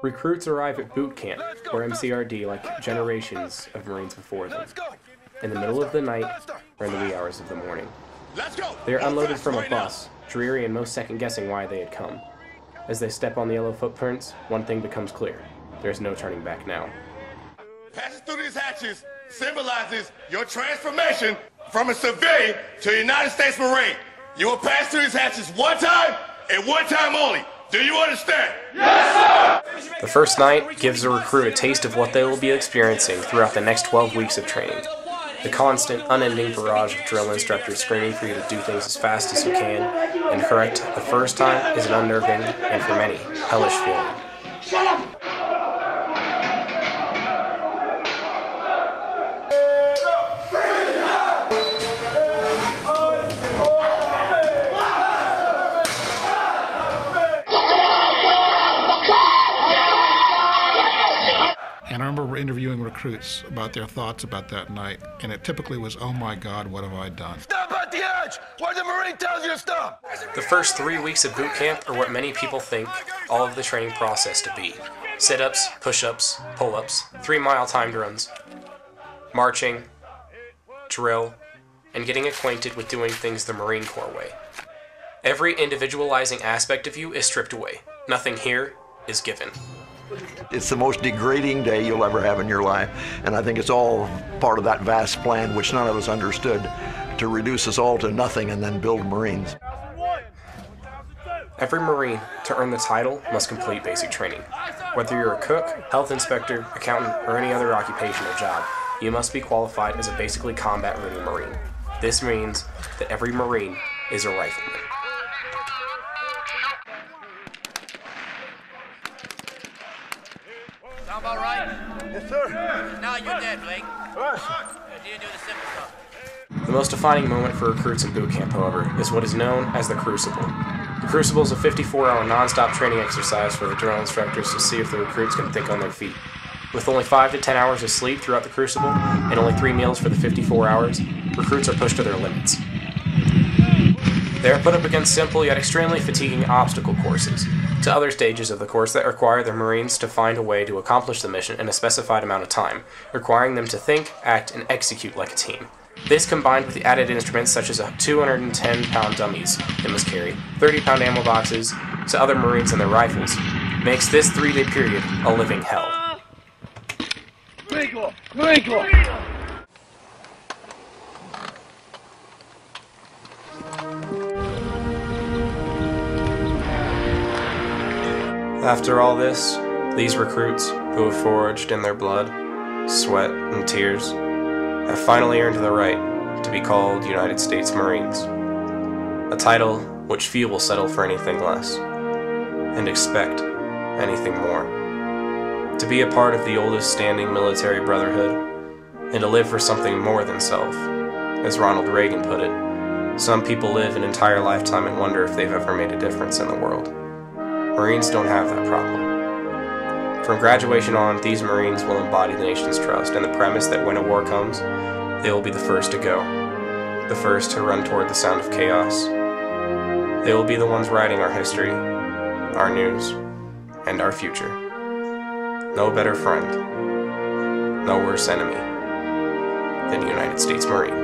Recruits arrive at boot camp, or MCRD, like generations of Marines before them, in the middle of the night or in the wee hours of the morning. They are unloaded from a bus, dreary and most second-guessing why they had come. As they step on the yellow footprints, one thing becomes clear. There's no turning back now. Passing through these hatches symbolizes your transformation from a civilian to a United States Marine. You will pass through these hatches one time and one time only. Do you understand? Yes, sir! The first night gives a recruit a taste of what they will be experiencing throughout the next 12 weeks of training. The constant, unending barrage of drill instructors screaming for you to do things as fast as you can and correct the first time is an unnerving and, for many, hellish feeling. Shut up! And I remember interviewing recruits about their thoughts about that night, and it typically was, oh my God, what have I done? Stop at the edge! Where the Marine tells you to stop! The first 3 weeks of boot camp are what many people think all of the training process to be. Sit-ups, push-ups, pull-ups, 3-mile timed runs, marching, drill, and getting acquainted with doing things the Marine Corps way. Every individualizing aspect of you is stripped away. Nothing here is given. It's the most degrading day you'll ever have in your life, and I think it's all part of that vast plan which none of us understood, to reduce us all to nothing and then build Marines. Every Marine, to earn the title, must complete basic training. Whether you're a cook, health inspector, accountant, or any other occupational job, you must be qualified as a basically combat-ready Marine. This means that every Marine is a rifleman. Sound about right? Yes, sir. Now you're dead, Blake. You didn't do the simple stuff. The most defining moment for recruits in boot camp, however, is what is known as the Crucible. The Crucible is a 54-hour non-stop training exercise for the drill instructors to see if the recruits can think on their feet. With only 5 to 10 hours of sleep throughout the Crucible, and only 3 meals for the 54 hours, recruits are pushed to their limits. They are put up against simple yet extremely fatiguing obstacle courses, to other stages of the course that require the Marines to find a way to accomplish the mission in a specified amount of time, requiring them to think, act, and execute like a team. This, combined with the added instruments such as 210-pound dummies they must carry, 30-pound ammo boxes to other Marines and their rifles, makes this 3-day period a living hell. After all this, these recruits, who have forged in their blood, sweat, and tears, have finally earned the right to be called United States Marines, a title which few will settle for anything less, and expect anything more. To be a part of the oldest standing military brotherhood, and to live for something more than self. As Ronald Reagan put it, some people live an entire lifetime and wonder if they've ever made a difference in the world. Marines don't have that problem. From graduation on, these Marines will embody the nation's trust and the premise that when a war comes, they will be the first to go, the first to run toward the sound of chaos. They will be the ones writing our history, our news, and our future. No better friend, no worse enemy than a United States Marine.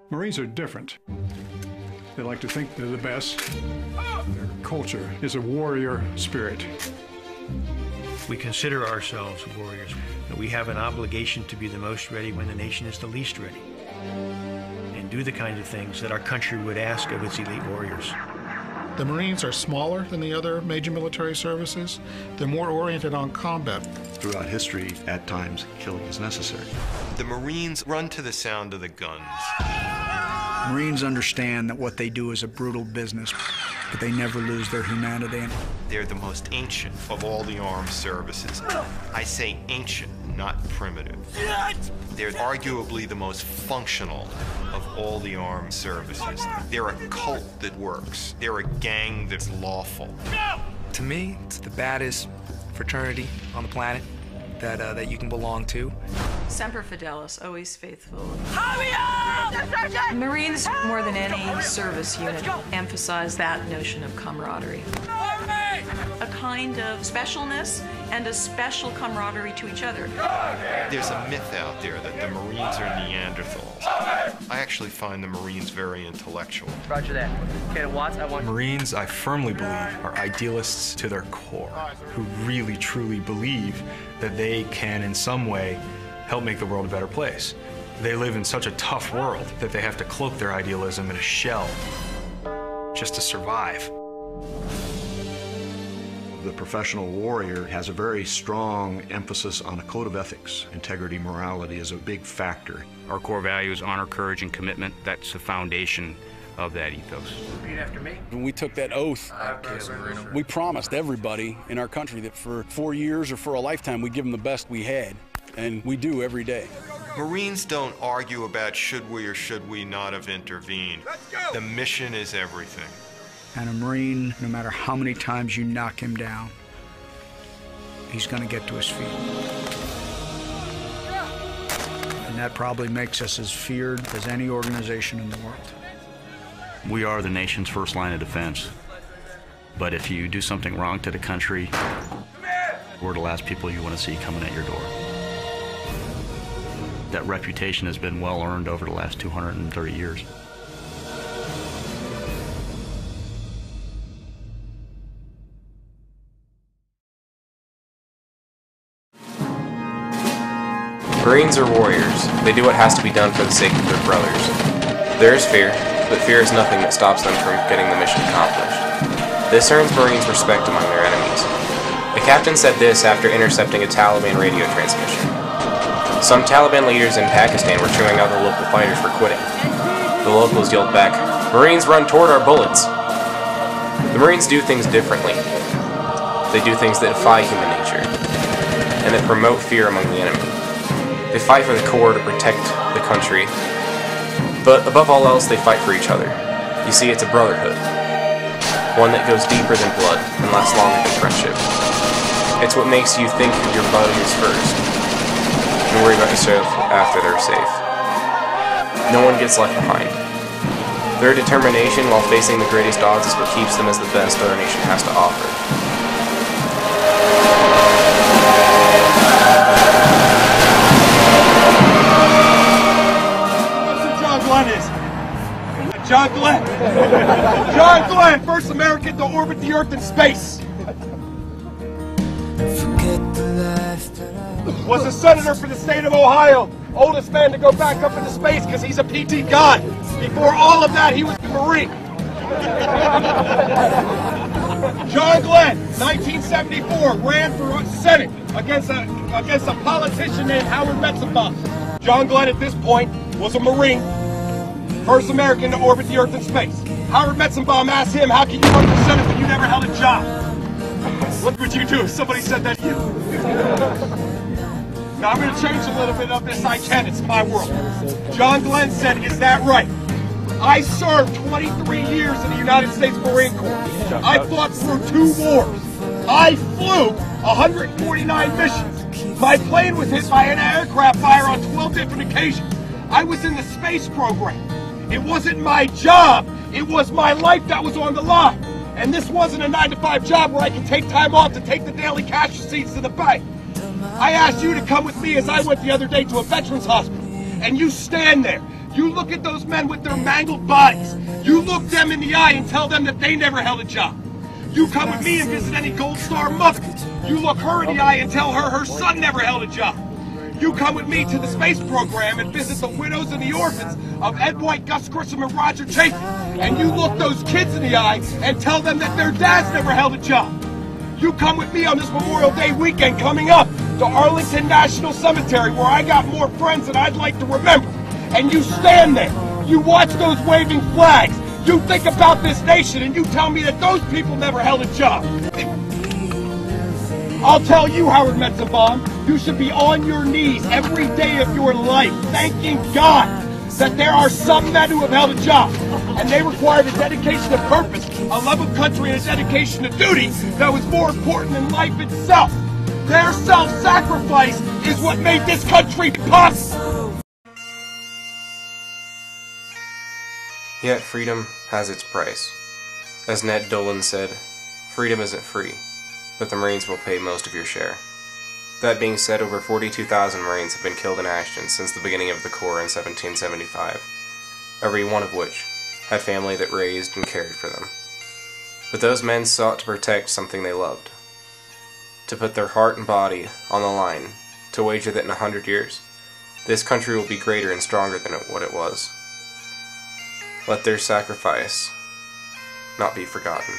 Marines are different. They like to think they're the best. Their culture is a warrior spirit. We consider ourselves warriors. We have an obligation to be the most ready when the nation is the least ready, and do the kind of things that our country would ask of its elite warriors. The Marines are smaller than the other major military services. They're more oriented on combat. Throughout history, at times, killing is necessary. The Marines run to the sound of the guns. Marines understand that what they do is a brutal business, but they never lose their humanity. They're the most ancient of all the armed services. I say ancient, not primitive. They're arguably the most functional of all the armed services. They're a cult that works. They're a gang that's lawful. To me, it's the baddest fraternity on the planet that you can belong to. Semper Fidelis, always faithful. Marines, more than any service unit, emphasize that notion of camaraderie. A kind of specialness and a special camaraderie to each other. There's a myth out there that the Marines are Neanderthals. I actually find the Marines very intellectual. Roger that. Captain Watts, I want... Marines, I firmly believe, are idealists to their core, who really, truly believe that they can, in some way, help make the world a better place. They live in such a tough world that they have to cloak their idealism in a shell just to survive. The professional warrior has a very strong emphasis on a code of ethics. Integrity, morality is a big factor. Our core values, honor, courage, and commitment, that's the foundation of that ethos. Repeat after me. When we took that oath, we promised everybody in our country that for 4 years or for a lifetime, we'd give them the best we had, and we do every day. Marines don't argue about should we or should we not have intervened. The mission is everything. And a Marine, no matter how many times you knock him down, he's going to get to his feet. And that probably makes us as feared as any organization in the world. We are the nation's first line of defense. But if you do something wrong to the country, we're the last people you want to see coming at your door. That reputation has been well earned over the last 230 years. Marines are warriors. They do what has to be done for the sake of their brothers. There is fear, but fear is nothing that stops them from getting the mission accomplished. This earns Marines respect among their enemies. The captain said this after intercepting a Taliban radio transmission. Some Taliban leaders in Pakistan were chewing out the local fighters for quitting. The locals yelled back, "Marines run toward our bullets!" The Marines do things differently. They do things that defy human nature, and that promote fear among the enemy. They fight for the core to protect the country, but above all else, they fight for each other. You see, it's a brotherhood, one that goes deeper than blood and lasts longer than friendship. It's what makes you think of your buddies first, and worry about yourself after they're safe. No one gets left behind. Their determination while facing the greatest odds is what keeps them as the best our nation has to offer. John Glenn. John Glenn, first American to orbit the Earth in space. Was a senator for the state of Ohio. Oldest man to go back up into space because he's a PT god. Before all of that, he was a Marine. John Glenn, 1974, ran for Senate against a politician named Howard Metzenbaum. John Glenn at this point was a Marine. First American to orbit the Earth in space. Howard Metzenbaum asked him, how can you run for Senate when you never held a job? What would you do if somebody said that to you? Now I'm going to change a little bit of this. I can. It's my world. John Glenn said, is that right? I served 23 years in the United States Marine Corps. I fought through 2 wars. I flew 149 missions. My plane was hit by an aircraft fire on 12 different occasions. I was in the space program. It wasn't my job, it was my life that was on the line. And this wasn't a 9-to-5 job where I can take time off to take the daily cash receipts to the bank. I asked you to come with me as I went the other day to a veterans hospital. And you stand there. You look at those men with their mangled bodies. You look them in the eye and tell them that they never held a job. You come with me and visit any Gold Star mother. You look her in the eye and tell her her son never held a job. You come with me to the space program and visit the widows and the orphans of Ed White, Gus Grissom, and Roger Chapin. And you look those kids in the eye and tell them that their dads never held a job. You come with me on this Memorial Day weekend coming up to Arlington National Cemetery, where I got more friends than I'd like to remember. And you stand there. You watch those waving flags. You think about this nation and you tell me that those people never held a job. I'll tell you, Howard Metzenbaum, You should be on your knees every day of your life, thanking God that there are some men who have held a job, and they required a dedication to purpose, a love of country, and a dedication to duty that was more important than life itself. Their self-sacrifice is what made this country possible. Yet freedom has its price. As Ned Dolan said, freedom isn't free, but the Marines will pay most of your share. That being said, over 42,000 Marines have been killed in Ashton since the beginning of the Corps in 1775, every one of which had family that raised and cared for them. But those men sought to protect something they loved, to put their heart and body on the line, to wager that in 100 years, this country will be greater and stronger than what it was. Let their sacrifice not be forgotten.